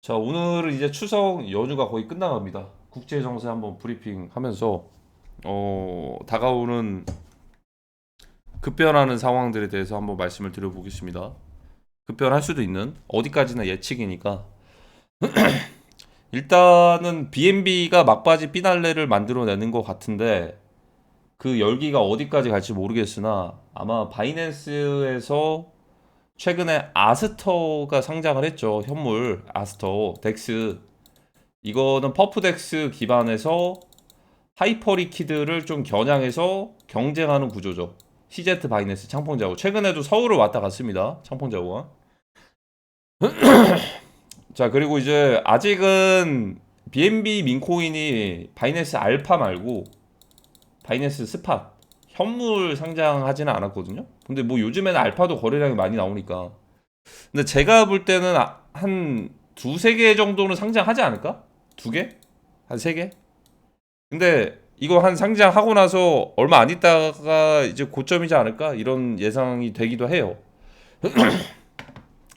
자, 오늘은 이제 추석 연휴가 거의 끝나갑니다. 국제 정세 한번 브리핑 하면서 다가오는 급변하는 상황들에 대해서 한번 말씀을 드려보겠습니다. 급변할 수도 있는 어디까지나 예측이니까 일단은 BNB가 막바지 피날레를 만들어내는 것 같은데 그 열기가 어디까지 갈지 모르겠으나 아마 바이낸스에서 최근에 아스터가 상장을 했죠. 현물 아스터 덱스. 이거는 퍼프덱스 기반에서 하이퍼리퀴드를 좀 겨냥해서 경쟁하는 구조죠. CZ 바이낸스 창pon자고 최근에도 서울을 왔다 갔습니다. 창pon자고가. 자, 그리고 이제 아직은 BNB 민코인이 바이낸스 알파 말고 바이낸스 스팟 현물 상장하지는 않았거든요. 근데 뭐 요즘에는 알파도 거래량이 많이 나오니까. 근데 제가 볼 때는 한 두세 개 정도는 상장하지 않을까? 두 개? 한 세 개? 근데 이거 한 상장하고 나서 얼마 안 있다가 이제 고점이지 않을까? 이런 예상이 되기도 해요.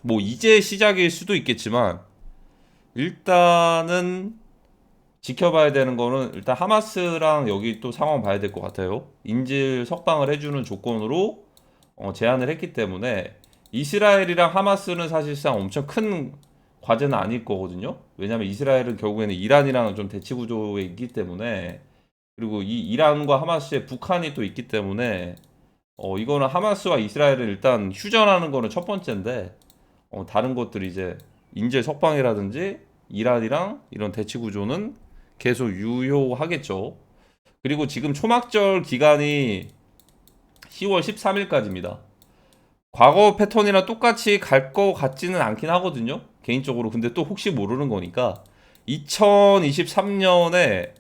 뭐 이제 시작일 수도 있겠지만 일단은 지켜봐야 되는 거는 일단 하마스랑 여기 또 상황 봐야 될 것 같아요. 인질 석방을 해주는 조건으로 제안을 했기 때문에 이스라엘이랑 하마스는 사실상 엄청 큰 과제는 아닐 거거든요. 왜냐하면 이스라엘은 결국에는 이란이랑 좀 대치 구조에 있기 때문에 그리고 이 이란과 하마스에 북한이 또 있기 때문에 이거는 하마스와 이스라엘을 일단 휴전하는 거는 첫 번째인데 다른 것들이 이제 인질 석방이라든지 이란이랑 이런 대치 구조는 계속 유효하겠죠. 그리고 지금 초막절 기간이 10월 13일까지입니다. 과거 패턴이랑 똑같이 갈 거 같지는 않긴 하거든요. 개인적으로. 근데 또 혹시 모르는 거니까 2023년에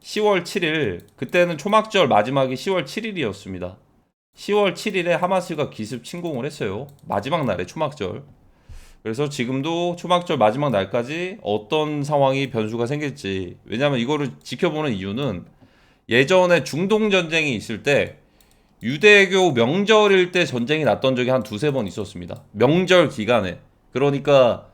10월 7일 그때는 초막절 마지막이 10월 7일이었습니다. 10월 7일에 하마스가 기습 침공을 했어요. 마지막 날에 초막절. 그래서 지금도 초막절 마지막 날까지 어떤 상황이 변수가 생길지. 왜냐면 이거를 지켜보는 이유는 예전에 중동 전쟁이 있을 때 유대교 명절일 때 전쟁이 났던 적이 한 두세 번 있었습니다. 명절 기간에. 그러니까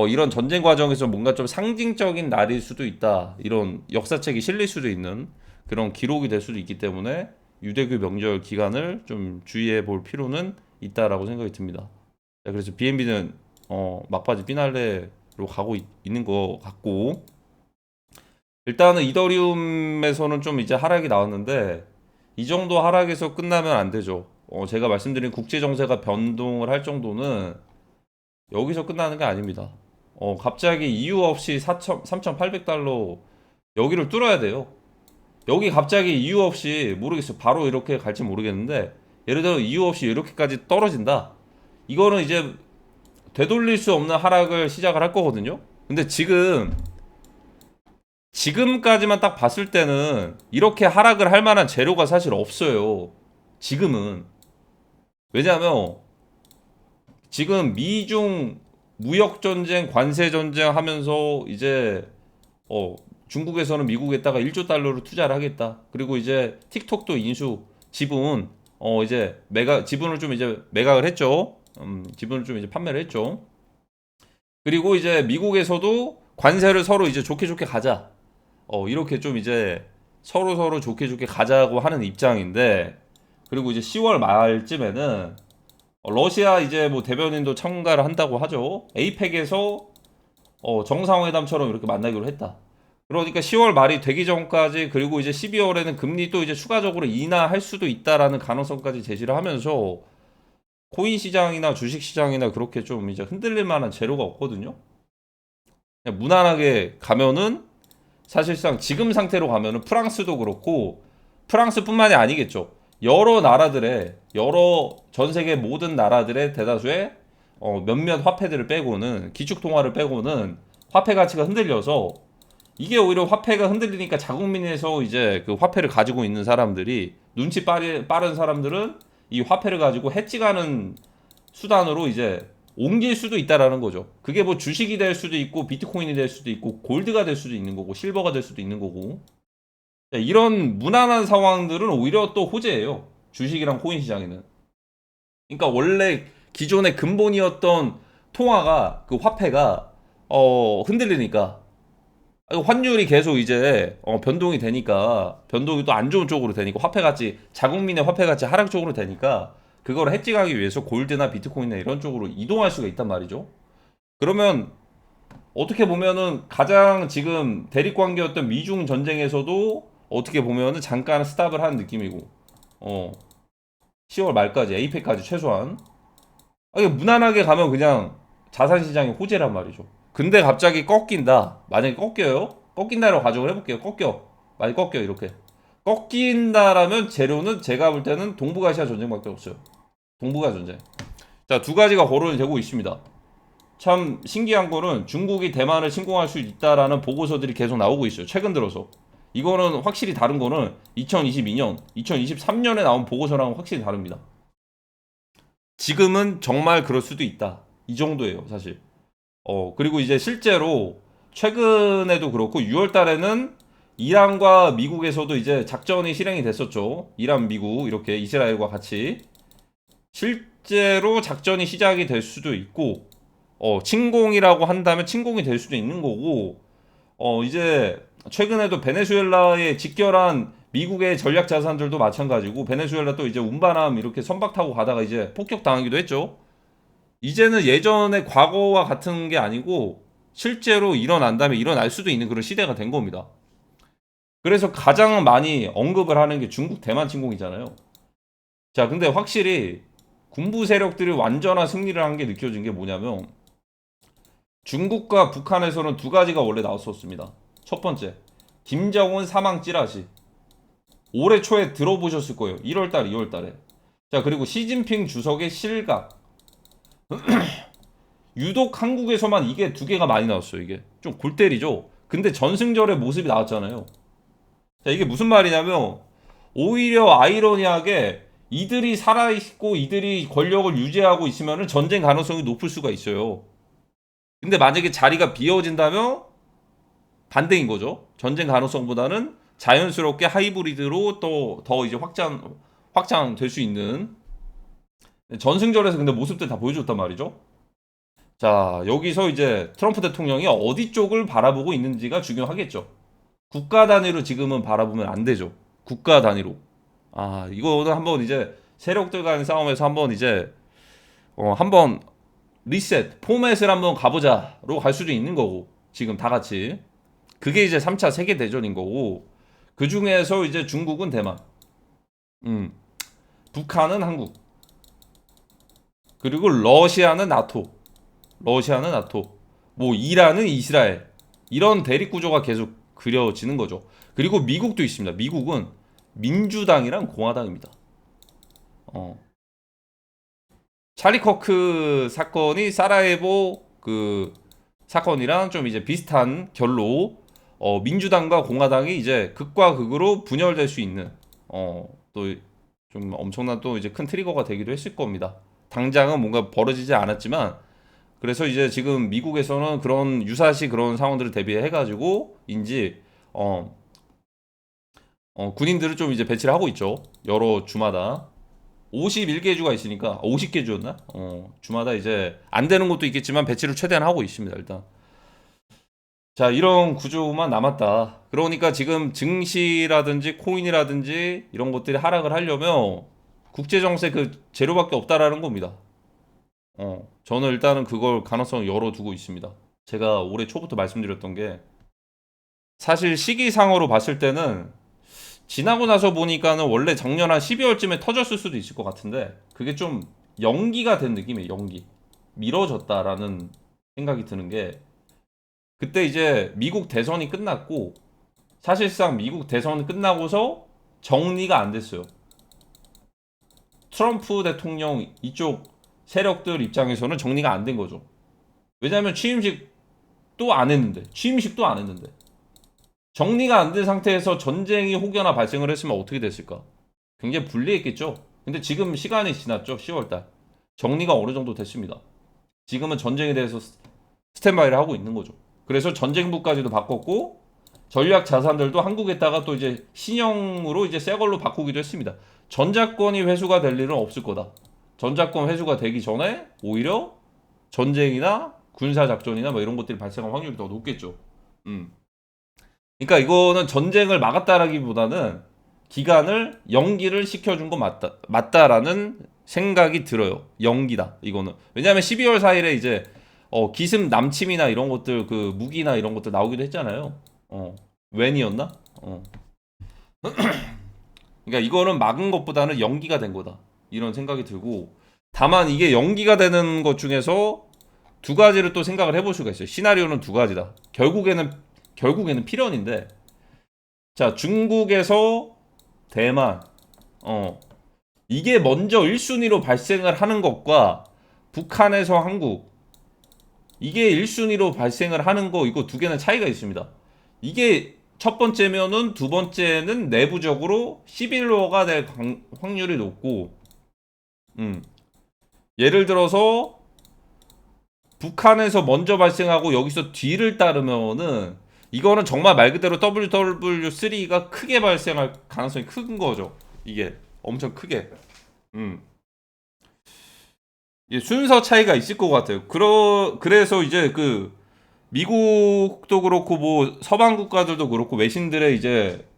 이런 전쟁 과정에서 뭔가 좀 상징적인 날일 수도 있다. 이런 역사책이 실릴 수도 있는 그런 기록이 될 수도 있기 때문에 유대교 명절 기간을 좀 주의해 볼 필요는 있다라고 생각이 듭니다. 자, 그래서 BNB는 막바지 피날레로 가고 있는 것 같고 일단은 이더리움에서는 좀 이제 하락이 나왔는데 이 정도 하락에서 끝나면 안 되죠. 제가 말씀드린 국제 정세가 변동을 할 정도는 여기서 끝나는 게 아닙니다. 갑자기 이유 없이 3,800달러 여기를 뚫어야 돼요. 여기 갑자기 이유 없이 모르겠어요. 바로 이렇게 갈지 모르겠는데 예를 들어 이유 없이 이렇게까지 떨어진다. 이거는 이제 되돌릴 수 없는 하락을 시작을 할 거거든요. 근데 지금까지만 딱 봤을 때는 이렇게 하락을 할 만한 재료가 사실 없어요. 지금은. 왜냐하면 지금 미중 무역 전쟁, 관세 전쟁 하면서 이제 어 중국에서는 미국에다가 1조 달러를 투자를 하겠다. 그리고 이제 틱톡도 인수 지분 이제 지분을 좀 이제 매각을 했죠. 지분을 좀 이제 판매를 했죠. 그리고 이제 미국에서도 관세를 서로 이제 좋게 좋게 가자. 이렇게 좀 이제 서로 좋게 좋게 가자고 하는 입장인데, 그리고 이제 10월 말쯤에는 러시아 이제 뭐 대변인도 참가를 한다고 하죠. 에이펙에서 정상회담처럼 이렇게 만나기로 했다. 그러니까 10월 말이 되기 전까지 그리고 이제 12월에는 금리 또 이제 추가적으로 인하할 수도 있다라는 가능성까지 제시를 하면서 코인 시장이나 주식 시장이나 그렇게 좀 이제 흔들릴 만한 재료가 없거든요. 그냥 무난하게 가면은 사실상 지금 상태로 가면은 프랑스도 그렇고 프랑스뿐만이 아니겠죠. 여러 전 세계 모든 나라들의 대다수의 몇몇 화폐들을 빼고는 기축 통화를 빼고는 화폐 가치가 흔들려서 이게 오히려 화폐가 흔들리니까 자국민에서 이제 그 화폐를 가지고 있는 사람들이 빠른 사람들은 이 화폐를 가지고 해지가는 수단으로 이제 옮길 수도 있다라는 거죠. 그게 뭐 주식이 될 수도 있고 비트코인이 될 수도 있고 골드가 될 수도 있는 거고 실버가 될 수도 있는 거고 이런 무난한 상황들은 오히려 또 호재예요. 주식이랑 코인 시장에는. 그러니까 원래 기존의 근본이었던 통화가 그 화폐가 흔들리니까 환율이 계속 이제 변동이 되니까 변동이 또 안 좋은 쪽으로 되니까 화폐같이 자국민의 화폐같이 하락 쪽으로 되니까 그걸 해지하기 위해서 골드나 비트코인이나 이런 쪽으로 이동할 수가 있단 말이죠. 그러면 어떻게 보면은 가장 지금 대립 관계였던 미중 전쟁에서도 어떻게 보면은 잠깐 스탑을 한 느낌이고 10월 말까지 에이펙까지 최소한 이게 무난하게 가면 그냥 자산 시장이 호재란 말이죠. 근데 갑자기 꺾인다. 만약에 꺾여요? 꺾인다라고 가정을 해볼게요. 꺾여. 많이 꺾여 이렇게. 꺾인다라면 재료는 제가 볼 때는 동북아시아 전쟁밖에 없어요. 동북아 전쟁. 자, 두 가지가 거론이 되고 있습니다. 참 신기한 거는 중국이 대만을 침공할 수 있다라는 보고서들이 계속 나오고 있어요. 최근 들어서. 이거는 확실히 다른 거는 2022년, 2023년에 나온 보고서랑은 확실히 다릅니다. 지금은 정말 그럴 수도 있다. 이 정도예요, 사실. 그리고 이제 실제로 최근에도 그렇고 6월 달에는 이란과 미국에서도 이제 작전이 실행이 됐었죠. 이란, 미국 이렇게 이스라엘과 같이 실제로 작전이 시작이 될 수도 있고 침공이라고 한다면 침공이 될 수도 있는 거고 이제 최근에도 베네수엘라에 직결한 미국의 전략 자산들도 마찬가지고 베네수엘라 또 이제 운반함 이렇게 선박 타고 가다가 이제 폭격 당하기도 했죠. 이제는 예전의 과거와 같은 게 아니고 실제로 일어난다면 일어날 수도 있는 그런 시대가 된 겁니다. 그래서 가장 많이 언급을 하는 게 중국 대만 침공이잖아요. 자, 근데 확실히 군부 세력들이 완전한 승리를 한 게 느껴진 게 뭐냐면 중국과 북한에서는 두 가지가 원래 나왔었습니다. 첫 번째, 김정은 사망 찌라시. 올해 초에 들어보셨을 거예요. 1월달, 2월달에. 자, 그리고 시진핑 주석의 실각. 유독 한국에서만 이게 두 개가 많이 나왔어요. 이게 좀 골 때리죠. 근데 전승절의 모습이 나왔잖아요. 자, 이게 무슨 말이냐면 오히려 아이러니하게 이들이 살아있고 이들이 권력을 유지하고 있으면 전쟁 가능성이 높을 수가 있어요. 근데 만약에 자리가 비어진다면 반대인 거죠. 전쟁 가능성보다는 자연스럽게 하이브리드로 또 더 이제 확장될 수 있는 전승절에서 근데 모습들 다 보여줬단 말이죠. 자, 여기서 이제 트럼프 대통령이 어디 쪽을 바라보고 있는지가 중요하겠죠. 국가 단위로 지금은 바라보면 안 되죠. 국가 단위로. 이거는 한번 이제 세력들 간의 싸움에서 한번 이제 한번 리셋, 포맷을 한번 가보자로 갈 수도 있는 거고. 지금 다 같이. 그게 이제 3차 세계 대전인 거고. 그 중에서 이제 중국은 대만. 북한은 한국. 그리고 러시아는 나토. 뭐 이란은 이스라엘. 이런 대립 구조가 계속 그려지는 거죠. 그리고 미국도 있습니다. 미국은 민주당이랑 공화당입니다. 찰리 커크 사건이 사라예보 그 사건이랑 좀 이제 비슷한 결로 민주당과 공화당이 이제 극과 극으로 분열될 수 있는 또 좀 엄청난 또 이제 큰 트리거가 되기도 했을 겁니다. 당장은 뭔가 벌어지지 않았지만 그래서 이제 지금 미국에서는 그런 유사시 그런 상황들을 대비해 가지고 인지 군인들을 좀 이제 배치를 하고 있죠. 여러 주마다 51개 주가 있으니까 50개 주였나? 주마다 이제 안 되는 것도 있겠지만 배치를 최대한 하고 있습니다. 일단 자, 이런 구조만 남았다. 그러니까 지금 증시라든지 코인이라든지 이런 것들이 하락을 하려면 국제 정세 그 재료밖에 없다라는 겁니다. 저는 일단은 그걸 가능성을 열어두고 있습니다. 제가 올해 초부터 말씀드렸던 게 사실 시기상으로 봤을 때는 지나고 나서 보니까는 원래 작년 한 12월쯤에 터졌을 수도 있을 것 같은데 그게 좀 연기가 된 느낌이에요. 연기. 미뤄졌다라는 생각이 드는 게 그때 이제 미국 대선이 끝났고 사실상 미국 대선 끝나고서 정리가 안 됐어요. 트럼프 대통령 이쪽 세력들 입장에서는 정리가 안 된 거죠. 왜냐하면 취임식도 안 했는데 정리가 안 된 상태에서 전쟁이 혹여나 발생을 했으면 어떻게 됐을까? 굉장히 불리했겠죠. 근데 지금 시간이 지났죠. 10월달 정리가 어느 정도 됐습니다. 지금은 전쟁에 대해서 스탠바이를 하고 있는 거죠. 그래서 전쟁부까지도 바꿨고 전략 자산들도 한국에다가 또 이제 신형으로 이제 새 걸로 바꾸기도 했습니다. 전자권이 회수가 될 일은 없을 거다. 전자권 회수가 되기 전에 오히려 전쟁이나 군사 작전이나 뭐 이런 것들이 발생할 확률이 더 높겠죠. 그러니까 이거는 전쟁을 막았다라기보다는 기간을 연기를 시켜준 거 맞다라는 생각이 들어요. 연기다 이거는. 왜냐하면 12월 4일에 이제 기습 남침이나 이런 것들 그 무기나 이런 것들 나오기도 했잖아요. 웬이었나? 그러니까 이거는 막은 것보다는 연기가 된 거다. 이런 생각이 들고, 다만 이게 연기가 되는 것 중에서 두 가지를 또 생각을 해볼 수가 있어요. 시나리오는 두 가지다. 결국에는 필연인데, 자, 중국에서 대만, 이게 먼저 1순위로 발생을 하는 것과 북한에서 한국, 이게 1순위로 발생을 하는 거, 이거 두 개는 차이가 있습니다. 이게 첫 번째면은 두 번째는 내부적으로 시빌워가 될 확률이 높고, 예를 들어서 북한에서 먼저 발생하고 여기서 뒤를 따르면은 이거는 정말 말 그대로 WW3가 크게 발생할 가능성이 큰 거죠. 이게 엄청 크게. 이게 순서 차이가 있을 것 같아요. 그래서 이제 그 미국도 그렇고 뭐 서방 국가들도 그렇고 외신들의 이제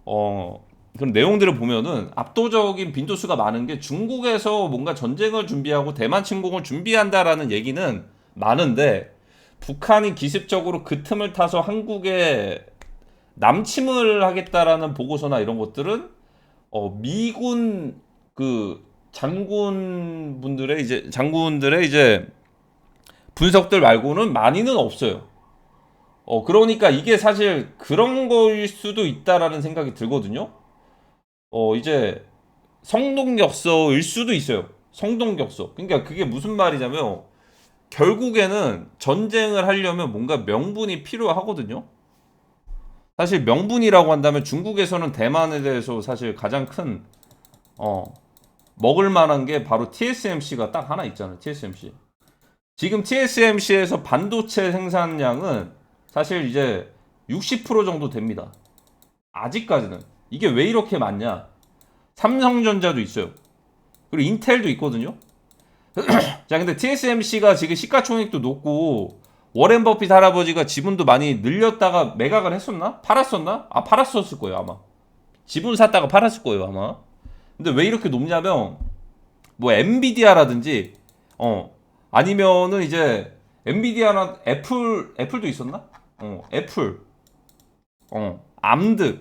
그런 내용들을 보면은 압도적인 빈도수가 많은 게 중국에서 뭔가 전쟁을 준비하고 대만 침공을 준비한다라는 얘기는 많은데, 북한이 기습적으로 그 틈을 타서 한국에 남침을 하겠다라는 보고서나 이런 것들은 미군 그 장군들의 이제 분석들 말고는 많이는 없어요. 그러니까 이게 사실 그런 거일 수도 있다라는 생각이 들거든요. 이제 성동격서일 수도 있어요. 성동격서. 그러니까 그게 무슨 말이냐면, 결국에는 전쟁을 하려면 뭔가 명분이 필요하거든요. 사실 명분이라고 한다면 중국에서는 대만에 대해서 사실 가장 큰 먹을 만한 게 바로 TSMC가 딱 하나 있잖아요. TSMC. 지금 TSMC에서 반도체 생산량은 사실 이제 60% 정도 됩니다. 아직까지는. 이게 왜 이렇게 많냐? 삼성전자도 있어요. 그리고 인텔도 있거든요. 자, 근데 TSMC가 지금 시가총액도 높고 워렌 버핏 할아버지가 지분도 많이 늘렸다가 매각을 했었나? 팔았었나? 팔았었을 거예요, 아마. 지분 샀다가 팔았을 거예요, 아마. 근데 왜 이렇게 높냐면, 뭐 엔비디아라든지 아니면은 이제 엔비디아나 애플도 있었나? 애플, 암드,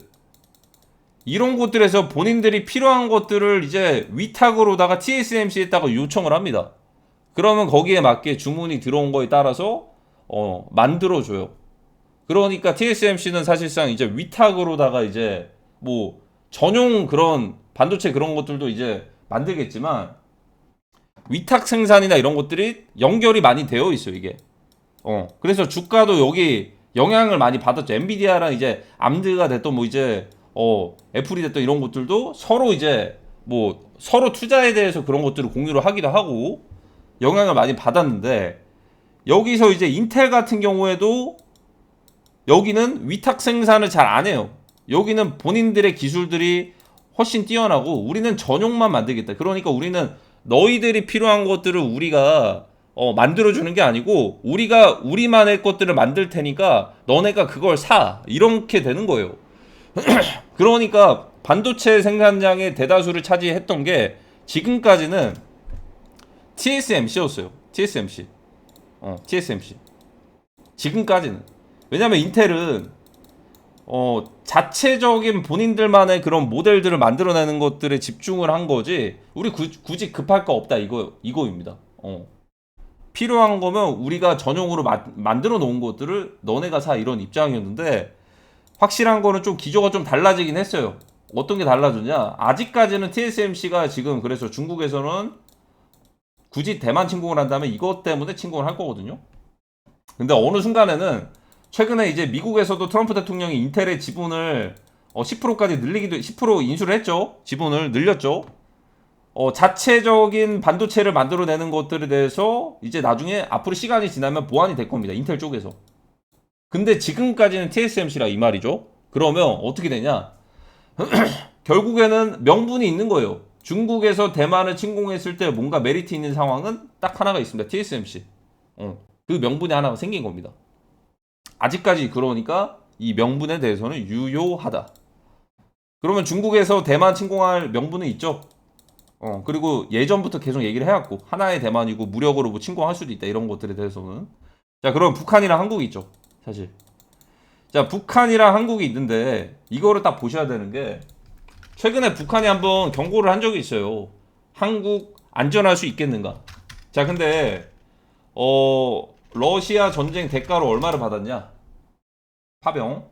이런 곳들에서 본인들이 필요한 것들을 이제 위탁으로다가 TSMC에다가 요청을 합니다. 그러면 거기에 맞게 주문이 들어온 거에 따라서 만들어줘요. 그러니까 TSMC는 사실상 이제 위탁으로다가 이제 뭐 전용 그런 반도체 그런 것들도 이제 만들겠지만, 위탁 생산이나 이런 것들이 연결이 많이 되어 있어요, 이게. 그래서 주가도 여기 영향을 많이 받았죠. 엔비디아랑 이제 암드가 됐던 뭐 이제 애플이 됐던 이런 것들도 서로 이제 뭐 서로 투자에 대해서 그런 것들을 공유를 하기도 하고 영향을 많이 받았는데, 여기서 이제 인텔 같은 경우에도 여기는 위탁 생산을 잘 안 해요. 여기는 본인들의 기술들이 훨씬 뛰어나고 우리는 전용만 만들겠다. 그러니까 우리는 너희들이 필요한 것들을 우리가 만들어주는 게 아니고 우리가 우리만의 것들을 만들 테니까 너네가 그걸 사. 이렇게 되는 거예요. 그러니까 반도체 생산량의 대다수를 차지했던 게 지금까지는 TSMC였어요. TSMC. TSMC. 지금까지는. 왜냐면 인텔은 자체적인 본인들만의 그런 모델들을 만들어내는 것들에 집중을 한 거지, 우리 굳이 급할 거 없다 이거입니다. 필요한 거면 우리가 전용으로 만들어 놓은 것들을 너네가 사, 이런 입장이었는데, 확실한 거는 좀 기조가 좀 달라지긴 했어요. 어떤 게 달라졌냐? 아직까지는 TSMC가 지금 그래서 중국에서는 굳이 대만 침공을 한다면 이것 때문에 침공을 할 거거든요. 근데 어느 순간에는 최근에 이제 미국에서도 트럼프 대통령이 인텔의 지분을 10%까지 늘리기도, 10% 인수를 했죠. 지분을 늘렸죠. 자체적인 반도체를 만들어내는 것들에 대해서 이제 나중에 앞으로 시간이 지나면 보완이 될 겁니다. 인텔 쪽에서. 근데 지금까지는 TSMC라 이 말이죠. 그러면 어떻게 되냐? 결국에는 명분이 있는 거예요. 중국에서 대만을 침공했을 때 뭔가 메리트 있는 상황은 딱 하나가 있습니다. TSMC. 그 명분이 하나가 생긴 겁니다. 아직까지 그러니까 이 명분에 대해서는 유효하다. 그러면 중국에서 대만 침공할 명분은 있죠. 그리고 예전부터 계속 얘기를 해왔고 하나의 대만이고 무력으로 뭐 침공할 수도 있다 이런 것들에 대해서는. 자, 그럼 북한이랑 한국이 있죠, 사실. 자, 북한이랑 한국이 있는데 이거를 딱 보셔야 되는 게 최근에 북한이 한번 경고를 한 적이 있어요. 한국 안전할 수 있겠는가? 자, 근데 러시아 전쟁 대가로 얼마를 받았냐? 파병.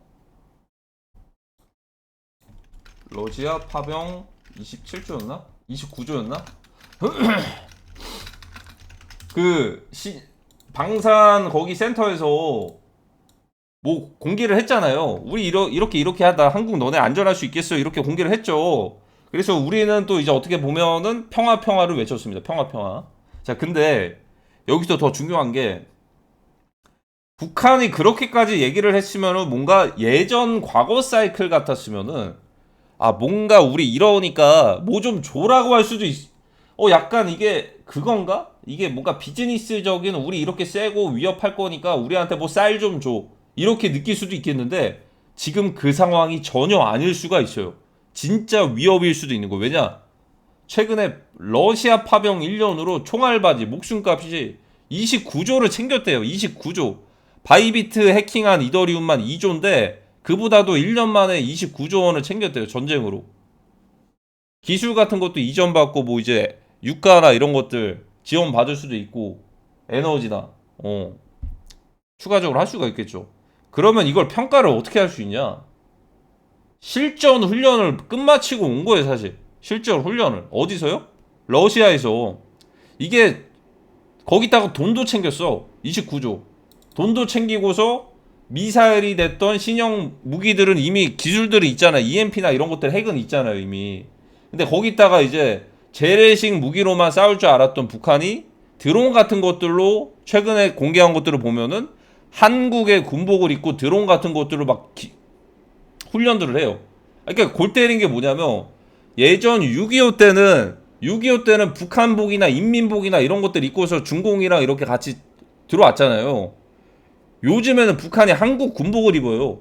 러시아 파병 27조였나? 29조였나? 방산 거기 센터에서 뭐 공개를 했잖아요. 우리 이렇게 하다 한국 너네 안전할 수 있겠어 이렇게 공개를 했죠. 그래서 우리는 또 이제 어떻게 보면은 평화를 외쳤습니다. 평화. 자, 근데 여기서 더 중요한 게 북한이 그렇게까지 얘기를 했으면은 뭔가 예전 과거 사이클 같았으면은 뭔가 우리 이러니까 뭐 좀 줘라고 할 수도 약간 이게 그건가? 이게 뭔가 비즈니스적인 우리 이렇게 세고 위협할 거니까 우리한테 뭐 쌀 좀 줘. 이렇게 느낄 수도 있겠는데 지금 그 상황이 전혀 아닐 수가 있어요. 진짜 위협일 수도 있는 거예요. 왜냐? 최근에 러시아 파병 1년으로 총알바지 목숨값이 29조를 챙겼대요. 29조. 바이비트 해킹한 이더리움만 2조인데 그보다도 1년 만에 29조 원을 챙겼대요. 전쟁으로. 기술 같은 것도 이전받고 뭐 이제 유가나 이런 것들 지원받을 수도 있고 에너지나 추가적으로 할 수가 있겠죠. 그러면 이걸 평가를 어떻게 할 수 있냐? 실전 훈련을 끝마치고 온 거예요, 사실. 실전 훈련을. 어디서요? 러시아에서. 이게 거기다가 돈도 챙겼어. 29조. 돈도 챙기고서 미사일이 됐던 신형 무기들은 이미 기술들이 있잖아요. EMP나 이런 것들 핵은 있잖아요, 이미. 근데 거기다가 이제 재래식 무기로만 싸울 줄 알았던 북한이 드론 같은 것들로 최근에 공개한 것들을 보면은 한국의 군복을 입고 드론 같은 것들로 막 훈련들을 해요. 그러니까 골 때린 게 뭐냐면 예전 6.25 때는 북한복이나 인민복이나 이런 것들 입고서 중공이랑 이렇게 같이 들어왔잖아요. 요즘에는 북한이 한국 군복을 입어요.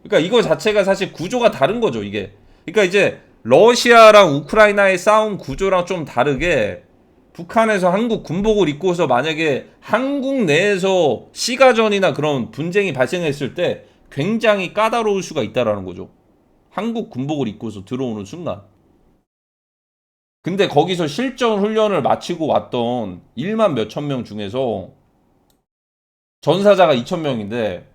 그러니까 이거 자체가 사실 구조가 다른 거죠, 이게. 그러니까 이제 러시아랑 우크라이나의 싸움 구조랑 좀 다르게 북한에서 한국 군복을 입고서 만약에 한국 내에서 시가전이나 그런 분쟁이 발생했을 때 굉장히 까다로울 수가 있다라는 거죠. 한국 군복을 입고서 들어오는 순간. 근데 거기서 실전 훈련을 마치고 왔던 1만 몇천 명 중에서 전사자가 2천 명인데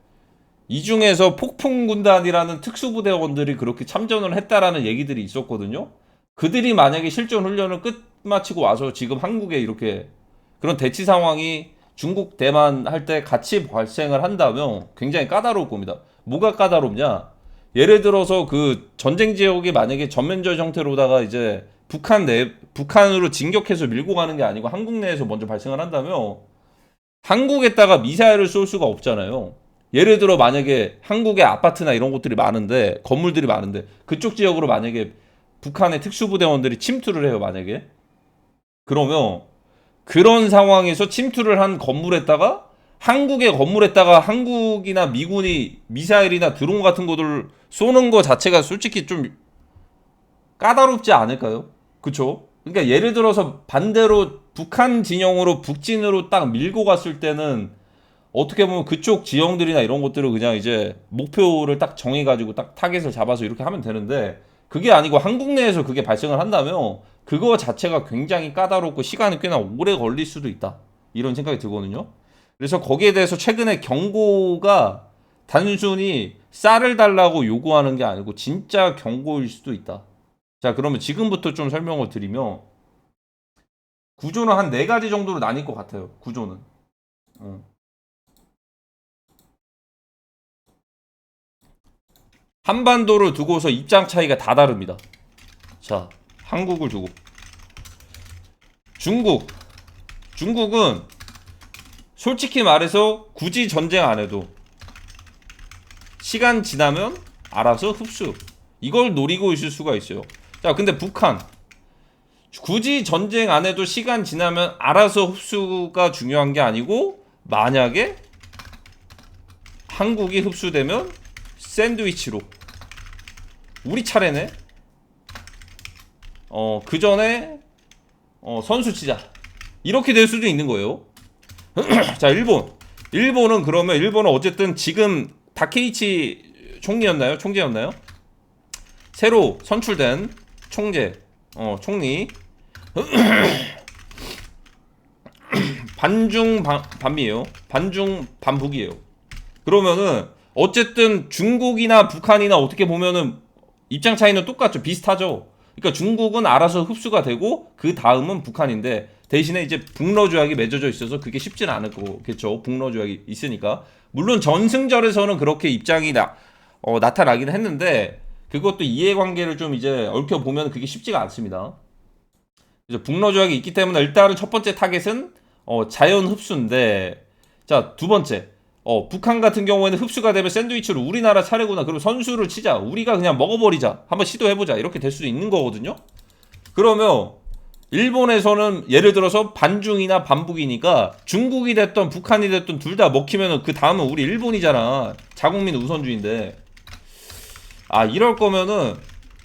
이 중에서 폭풍군단이라는 특수부대원들이 그렇게 참전을 했다라는 얘기들이 있었거든요. 그들이 만약에 실전 훈련을 끝마치고 와서 지금 한국에 이렇게 그런 대치 상황이 중국 대만 할 때 같이 발생을 한다면 굉장히 까다로울 겁니다. 뭐가 까다롭냐? 예를 들어서 그 전쟁 지역이 만약에 전면전 형태로다가 이제 북한으로 진격해서 밀고 가는 게 아니고 한국 내에서 먼저 발생을 한다면 한국에다가 미사일을 쏠 수가 없잖아요. 예를 들어 만약에 한국의 아파트나 이런 곳들이 많은데 건물들이 많은데 그쪽 지역으로 만약에 북한의 특수부대원들이 침투를 해요, 만약에. 그러면 그런 상황에서 침투를 한 건물에다가 한국의 건물에다가 한국이나 미군이 미사일이나 드론 같은 것들을 쏘는 거 자체가 솔직히 좀 까다롭지 않을까요? 그쵸? 그러니까 예를 들어서 반대로 북한 진영으로 북진으로 딱 밀고 갔을 때는 어떻게 보면 그쪽 지형들이나 이런 것들을 그냥 이제 목표를 딱 정해가지고 딱 타겟을 잡아서 이렇게 하면 되는데 그게 아니고 한국 내에서 그게 발생을 한다면 그거 자체가 굉장히 까다롭고 시간이 꽤나 오래 걸릴 수도 있다. 이런 생각이 들거든요. 그래서 거기에 대해서 최근에 경고가 단순히 쌀을 달라고 요구하는 게 아니고 진짜 경고일 수도 있다. 자, 그러면 지금부터 좀 설명을 드리면 구조는 한 4가지 정도로 나뉠 것 같아요. 구조는. 한반도를 두고서 입장 차이가 다 다릅니다. 자, 한국을 두고. 중국은 솔직히 말해서 굳이 전쟁 안 해도 시간 지나면 알아서 흡수. 이걸 노리고 있을 수가 있어요. 자, 근데 북한. 굳이 전쟁 안 해도 시간 지나면 알아서 흡수가 중요한 게 아니고 만약에 한국이 흡수되면 샌드위치로 우리 차례네. 그 전에 선수 치자. 이렇게 될 수도 있는 거예요. 자, 일본은 그러면 일본은 어쨌든 지금 다케이치 총재였나요? 새로 선출된 총리 반중반미에요. 반중반북이에요. 그러면은 어쨌든 중국이나 북한이나 어떻게 보면은 입장 차이는 똑같죠. 비슷하죠. 그러니까 중국은 알아서 흡수가 되고 그 다음은 북한인데 대신에 이제 북러 조약이 맺어져 있어서 그게 쉽지는 않을 거겠죠. 북러 조약이 있으니까. 물론 전승절에서는 그렇게 입장이 나타나긴 했는데 그것도 이해관계를 좀 이제 얽혀보면 그게 쉽지가 않습니다. 이제 북러 조약이 있기 때문에 일단은 첫 번째 타겟은 자연 흡수인데, 자, 두 번째, 북한 같은 경우에는 흡수가 되면 샌드위치로 우리나라 차례구나. 그럼 선수를 치자. 우리가 그냥 먹어버리자. 한번 시도해보자. 이렇게 될 수도 있는 거거든요. 그러면 일본에서는 예를 들어서 반중이나 반북이니까 중국이 됐던 북한이 됐던 둘 다 먹히면은 그 다음은 우리 일본이잖아. 자국민 우선주의인데. 이럴 거면은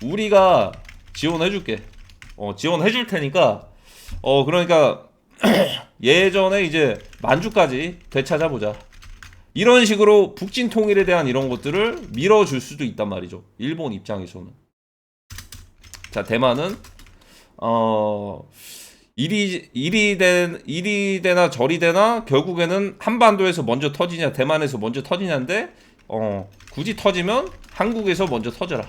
우리가 지원해줄게. 지원해줄 테니까. 그러니까 예전에 이제 만주까지 되찾아보자. 이런 식으로 북진 통일에 대한 이런 것들을 밀어줄 수도 있단 말이죠. 일본 입장에서는. 자, 대만은 이리 되나 저리 되나 결국에는 한반도에서 먼저 터지냐 대만에서 먼저 터지냐인데 굳이 터지면 한국에서 먼저 터져라.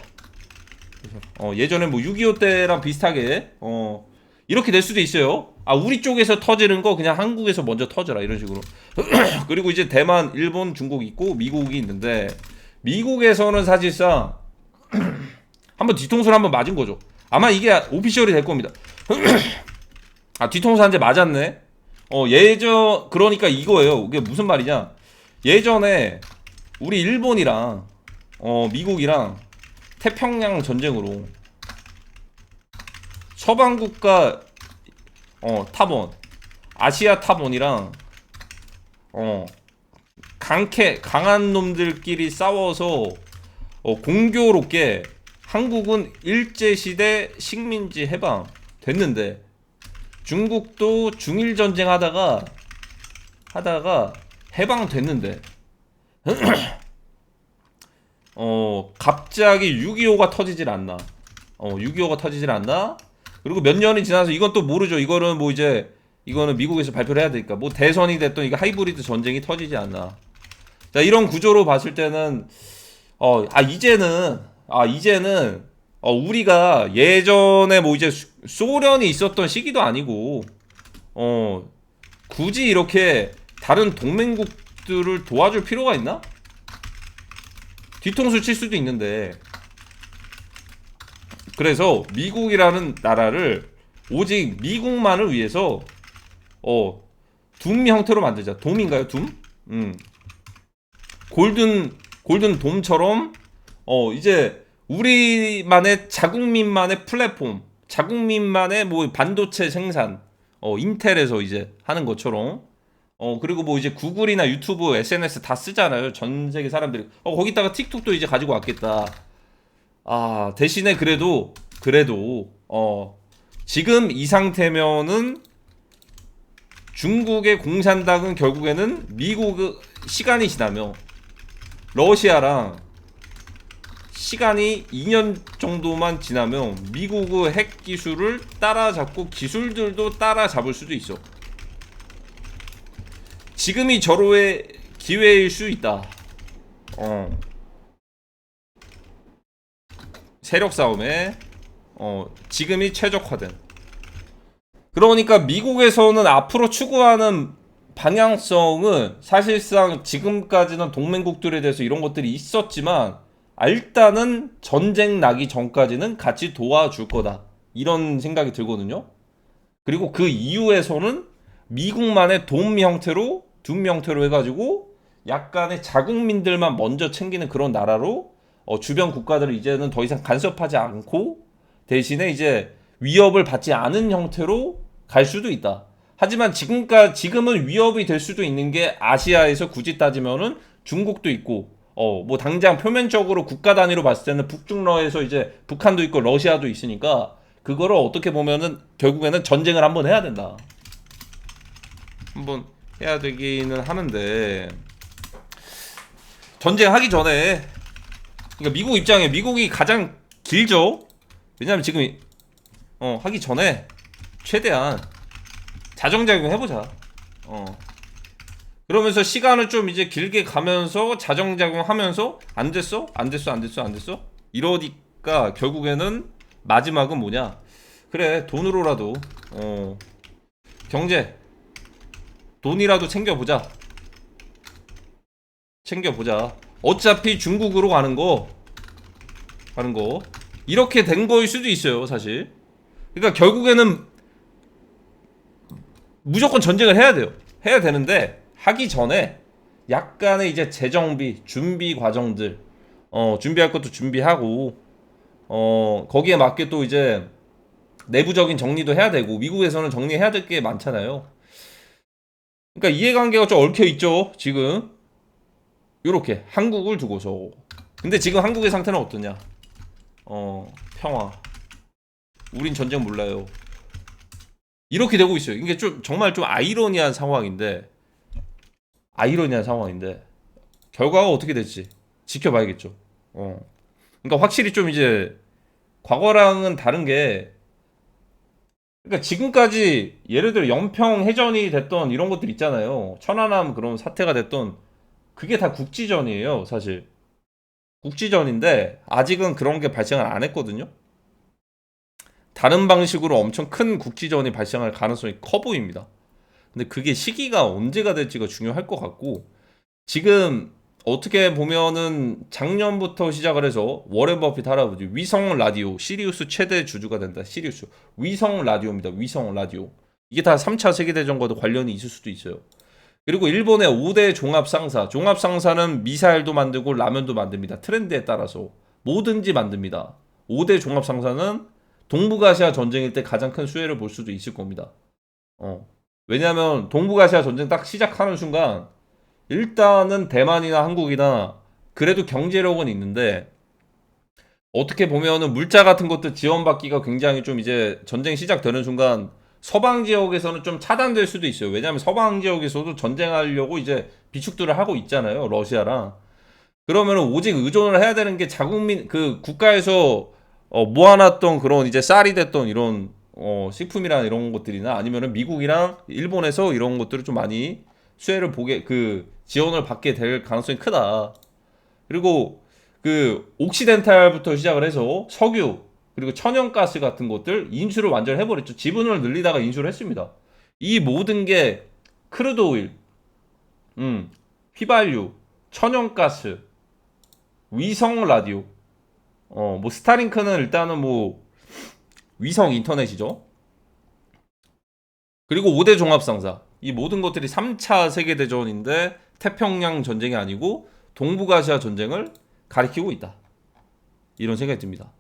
예전에 뭐 6.25 때랑 비슷하게 이렇게 될 수도 있어요. 우리 쪽에서 터지는 거 그냥 한국에서 먼저 터져라 이런 식으로. 그리고 이제 대만, 일본, 중국 있고 미국이 있는데 미국에서는 사실상 한번 뒤통수를 한번 맞은 거죠. 아마 이게 오피셜이 될 겁니다. 뒤통수 한 대 맞았네. 그러니까 이거예요. 이게 무슨 말이냐? 예전에 우리 일본이랑 미국이랑 태평양 전쟁으로 서방 국가 타본 아시아 타본이랑 강한 놈들끼리 싸워서 공교롭게 한국은 일제시대 식민지 해방 됐는데 중국도 중일전쟁 하다가 해방됐는데 갑자기 6.25가 터지질 않나. 6.25가 터지질 않나. 그리고 몇 년이 지나서 이건 또 모르죠. 이거는 뭐 이제 이거는 미국에서 발표를 해야 되니까 뭐 대선이 됐던 이게 하이브리드 전쟁이 터지지 않나. 자, 이런 구조로 봤을 때는 이제는 우리가 예전에 뭐 이제 소련이 있었던 시기도 아니고 굳이 이렇게 다른 동맹국들을 도와줄 필요가 있나? 뒤통수 칠 수도 있는데. 그래서 미국이라는 나라를 오직 미국만을 위해서 둠 형태로 만들자. 돔인가요? 둠? 골든 돔처럼 이제 우리만의 자국민만의 플랫폼, 자국민만의 뭐 반도체 생산, 인텔에서 이제 하는 것처럼. 그리고 뭐 이제 구글이나 유튜브, SNS 다 쓰잖아요. 전 세계 사람들이. 거기다가 틱톡도 이제 가지고 왔겠다. 대신에 그래도 지금 이 상태면은 중국의 공산당은 결국에는 미국 시간이 지나면 러시아랑 시간이 2년 정도만 지나면 미국의 핵 기술을 따라잡고 기술들도 따라잡을 수도 있어. 지금이 절호의 기회일 수 있다. 세력 싸움에 지금이 최적화된. 그러니까 미국에서는 앞으로 추구하는 방향성은 사실상 지금까지는 동맹국들에 대해서 이런 것들이 있었지만 일단은 전쟁 나기 전까지는 같이 도와줄 거다. 이런 생각이 들거든요. 그리고 그 이후에서는 미국만의 돔 형태로 해가지고 약간의 자국민들만 먼저 챙기는 그런 나라로 주변 국가들을 이제는 더 이상 간섭하지 않고 대신에 이제 위협을 받지 않은 형태로 갈 수도 있다. 하지만 지금은 위협이 될 수도 있는 게 아시아에서 굳이 따지면은 중국도 있고, 뭐 당장 표면적으로 국가 단위로 봤을 때는 북중러에서 이제 북한도 있고 러시아도 있으니까 그거를 어떻게 보면은 결국에는 전쟁을 한번 해야 된다. 한번 해야 되기는 하는데 전쟁하기 전에 그러니까 미국 입장에 미국이 가장 길죠. 왜냐면 지금 하기 전에 최대한 자정작용 해보자. 그러면서 시간을 좀 이제 길게 가면서 자정작용하면서 안 됐어? 안 됐어? 안 됐어? 안 됐어? 이러니까 결국에는 마지막은 뭐냐? 그래 돈으로라도 경제 돈이라도 챙겨보자. 챙겨보자. 어차피 중국으로 가는 거 이렇게 된 거일 수도 있어요, 사실. 그러니까 결국에는 무조건 전쟁을 해야 돼요. 해야 되는데 하기 전에 약간의 이제 재정비, 준비 과정들, 준비할 것도 준비하고, 거기에 맞게 또 이제 내부적인 정리도 해야 되고, 미국에서는 정리해야 될 게 많잖아요. 그러니까 이해관계가 좀 얽혀 있죠, 지금. 요렇게 한국을 두고서. 근데 지금 한국의 상태는 어떠냐? 평화. 우린 전쟁 몰라요. 이렇게 되고 있어요. 이게 좀 정말 좀 아이러니한 상황인데 결과가 어떻게 될지 지켜봐야겠죠. 그러니까 확실히 좀 이제 과거랑은 다른 게 그러니까 지금까지 예를 들어 연평 해전이 됐던 이런 것들 있잖아요. 천안함 그런 사태가 됐던 그게 다 국지전이에요, 사실. 국지전인데 아직은 그런 게 발생을 안 했거든요. 다른 방식으로 엄청 큰 국지전이 발생할 가능성이 커 보입니다. 근데 그게 시기가 언제가 될지가 중요할 것 같고 지금 어떻게 보면은 작년부터 시작을 해서 워렌 버핏 할아버지 위성 라디오 시리우스 최대 주주가 된다. 시리우스 위성 라디오입니다. 위성 라디오 이게 다 3차 세계대전과도 관련이 있을 수도 있어요. 그리고 일본의 5대 종합상사 종합상사는 미사일도 만들고 라면도 만듭니다. 트렌드에 따라서 뭐든지 만듭니다. 5대 종합상사는 동북아시아 전쟁일 때 가장 큰 수혜를 볼 수도 있을 겁니다. 왜냐하면 동북아시아 전쟁 딱 시작하는 순간 일단은 대만이나 한국이나 그래도 경제력은 있는데 어떻게 보면은 물자 같은 것도 지원받기가 굉장히 좀 이제 전쟁 시작되는 순간 서방 지역에서는 좀 차단될 수도 있어요. 왜냐하면 서방 지역에서도 전쟁하려고 이제 비축들을 하고 있잖아요. 러시아랑. 그러면은 오직 의존을 해야 되는 게 자국민 그 국가에서 모아놨던 그런 이제 쌀이 됐던 이런 식품이나 이런 것들이나 아니면은 미국이랑 일본에서 이런 것들을 좀 많이 수혜를 보게 그 지원을 받게 될 가능성이 크다. 그리고 그 옥시덴탈부터 시작을 해서 석유 그리고 천연가스 같은 것들 인수를 완전 해버렸죠. 지분을 늘리다가 인수를 했습니다. 이 모든 게 크루드 오일, 휘발유, 천연가스, 위성 라디오, 뭐 스타링크는 일단은 뭐 위성 인터넷이죠. 그리고 5대 종합상사. 이 모든 것들이 3차 세계대전인데 태평양 전쟁이 아니고 동북아시아 전쟁을 가리키고 있다. 이런 생각이 듭니다.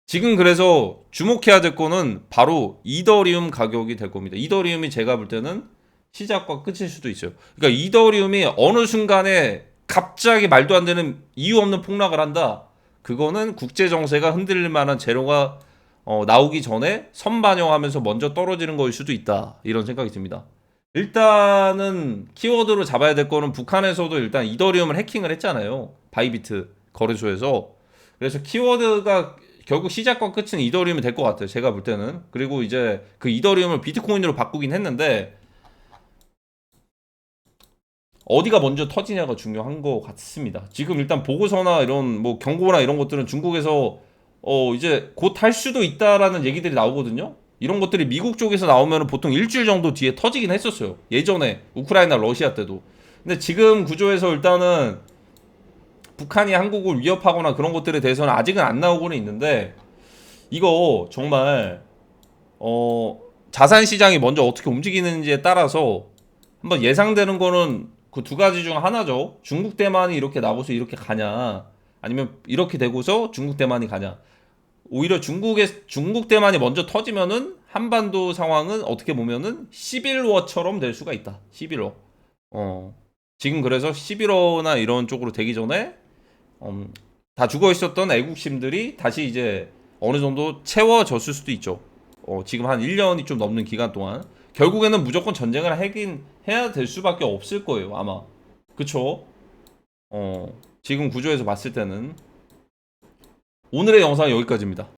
지금 그래서 주목해야 될 거는 바로 이더리움 가격이 될 겁니다. 이더리움이 제가 볼 때는 시작과 끝일 수도 있어요. 그러니까 이더리움이 어느 순간에 갑자기 말도 안 되는 이유 없는 폭락을 한다. 그거는 국제 정세가 흔들릴 만한 재료가 나오기 전에 선반영하면서 먼저 떨어지는 거일 수도 있다. 이런 생각이 듭니다. 일단은 키워드로 잡아야 될 거는 북한에서도 일단 이더리움을 해킹을 했잖아요. 바이비트 거래소에서. 그래서 키워드가 결국 시작과 끝은 이더리움이 될 것 같아요. 제가 볼 때는. 그리고 이제 그 이더리움을 비트코인으로 바꾸긴 했는데 어디가 먼저 터지냐가 중요한 것 같습니다. 지금 일단 보고서나 이런 뭐 경고나 이런 것들은 중국에서 이제 곧 할 수도 있다라는 얘기들이 나오거든요. 이런 것들이 미국 쪽에서 나오면 보통 일주일 정도 뒤에 터지긴 했었어요. 예전에 우크라이나 러시아 때도. 근데 지금 구조에서 일단은 북한이 한국을 위협하거나 그런 것들에 대해서는 아직은 안 나오고는 있는데 이거 정말 자산 시장이 먼저 어떻게 움직이는지에 따라서 한번 예상되는 거는 그 두 가지 중 하나죠. 중국 대만이 이렇게 나고서 이렇게 가냐 아니면 이렇게 되고서 중국 대만이 가냐. 오히려 중국 대만이 먼저 터지면은 한반도 상황은 어떻게 보면은 11워처럼 될 수가 있다. 11워. 지금 그래서 11워나 이런 쪽으로 되기 전에 다 죽어 있었던 애국심들이 다시 이제 어느 정도 채워졌을 수도 있죠. 지금 한 1년이 좀 넘는 기간 동안 결국에는 무조건 전쟁을 하긴 해야 될 수밖에 없을 거예요, 아마. 그쵸? 지금 구조에서 봤을 때는 오늘의 영상은 여기까지입니다.